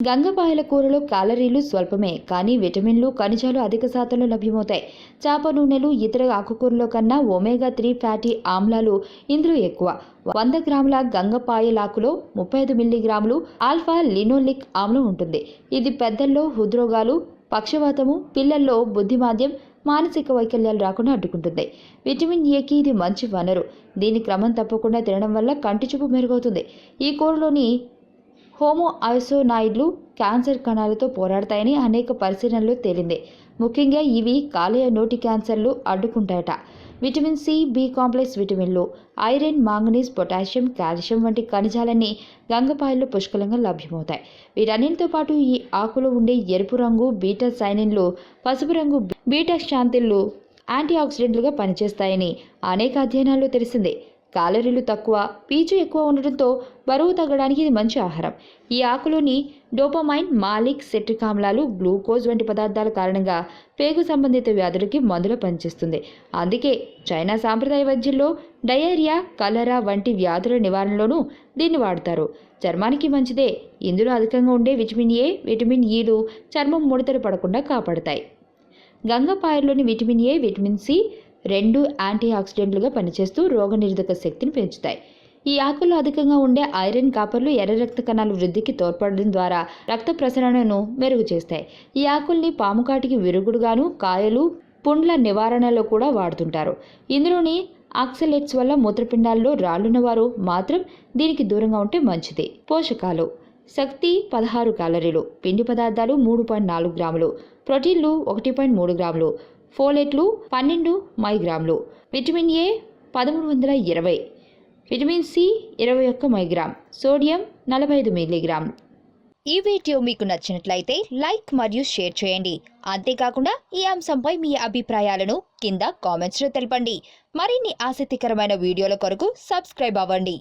గంగపాయల కూరలో క్యాలరీలు స్వల్పమే, కానీ విటమిన్లు, ఖనిజాలు అధిక శాతంలో లభ్యమవుతాయి. చేప నూనెలు, ఇతర ఆకుకూరల కన్నా ఒమేగా-3 ఫ్యాటీ ఆమ్లాలు ఇందులో ఎక్కువ. 100 గ్రాముల గంగపాయలాకులో 35 మిల్లీగ్రాములు ఆల్ఫా లినోలిక్ ఆమ్లం ఉంటుంది. ఇది పెద్దల్లో హృద్రోగాలు, పక్షవాతము, పిల్లల్లో బుద్ధిమాంద్యం, మానసిక వైకల్యాలు రాకుండా అడ్డుకుంటుంది. విటమిన్ ఏకి ఇది మంచి వనరు. దీని క్రమం తప్పకుండా తినడం వల్ల కంటి చూపు మెరుగవుతుంది. ఈ కూరలోని హోమోఐసోనాయిడ్లు క్యాన్సర్ కణాలతో పోరాడతాయని అనేక పరిశీలనల్లో తేలింది. ముఖ్యంగా ఇవి కాలేయ నోటి క్యాన్సర్లు అడ్డుకుంటాయట. విటమిన్ సి, బి కాంప్లెక్స్ విటమిన్లు, ఐరన్, మాంగనీస్, పొటాషియం, కాల్షియం వంటి ఖనిజాలన్నీ గంగపాయల్లో పుష్కలంగా లభ్యమవుతాయి. వీటన్నిటితో పాటు ఈ ఆకులో ఉండే ఎరుపు రంగు బీటా సైనిన్లు, పసుపు రంగు బీటా శాంతిన్లు యాంటీ ఆక్సిడెంట్లుగా పనిచేస్తాయని అనేక అధ్యయనాల్లో తెలిసింది. క్యాలరీలు తక్కువ, పీచు ఎక్కువ ఉండడంతో బరువు తగ్గడానికి ఇది మంచి ఆహారం. ఈ ఆకులోని డోపమైన్, మాలిక్, సిట్రిక్ ఆమ్లాలు, గ్లూకోజ్ వంటి పదార్థాల కారణంగా పేగు సంబంధిత వ్యాధులకి మందులా పనిచేస్తుంది. అందుకే చైనా సాంప్రదాయ వైద్యంలో డయేరియా, కలరా వంటి వ్యాధుల నివారణలోనూ దీన్ని వాడతారు. చర్మానికి మంచిదే. ఇందులో అధికంగా ఉండే విటమిన్ ఏ, విటమిన్ ఈలు చర్మం ముడతలు పడకుండా కాపాడతాయి. గంగపాయల్లోని విటమిన్ ఏ, విటమిన్ సి రెండు యాంటీ ఆక్సిడెంట్లుగా పనిచేస్తూ రోగనిరోధక శక్తిని పెంచుతాయి. ఈ ఆకుల్లో అధికంగా ఉండే ఐరన్, కాపర్లు ఎర్ర రక్త కణాల వృద్ధికి తోడ్పడడం ద్వారా రక్త ప్రసరణను మెరుగు చేస్తాయి. ఈ ఆకుల్ని పాముకాటికి విరుగుడుగాను, కాయలు, పుండ్ల నివారణలో కూడా వాడుతుంటారు. ఇందులోని ఆక్సలేట్స్ వల్ల మూత్రపిండాల్లో రాళ్లున్న వారు మాత్రం దీనికి దూరంగా ఉంటే మంచిది. పోషకాలు: శక్తి 16 క్యాలరీలు, పిండి పదార్థాలు 3.4 గ్రాములు, ప్రోటీన్లు 1.3 గ్రాములు, ఫోలేట్లు 12 మైగ్రాములు, vitamin A 1320, vitamin C 21 microgram, sodium 45 milligram. ఈ వీడియో మీకు నచ్చినట్లయితే లైక్ మరియు షేర్ చేయండి. అంతేకాకుండా ఈ అంశంపై మీ అభిప్రాయాలను కింద కామెంట్స్లో తెలపండి. మరిన్ని ఆసక్తికరమైన వీడియోల కొరకు సబ్స్క్రైబ్ అవ్వండి.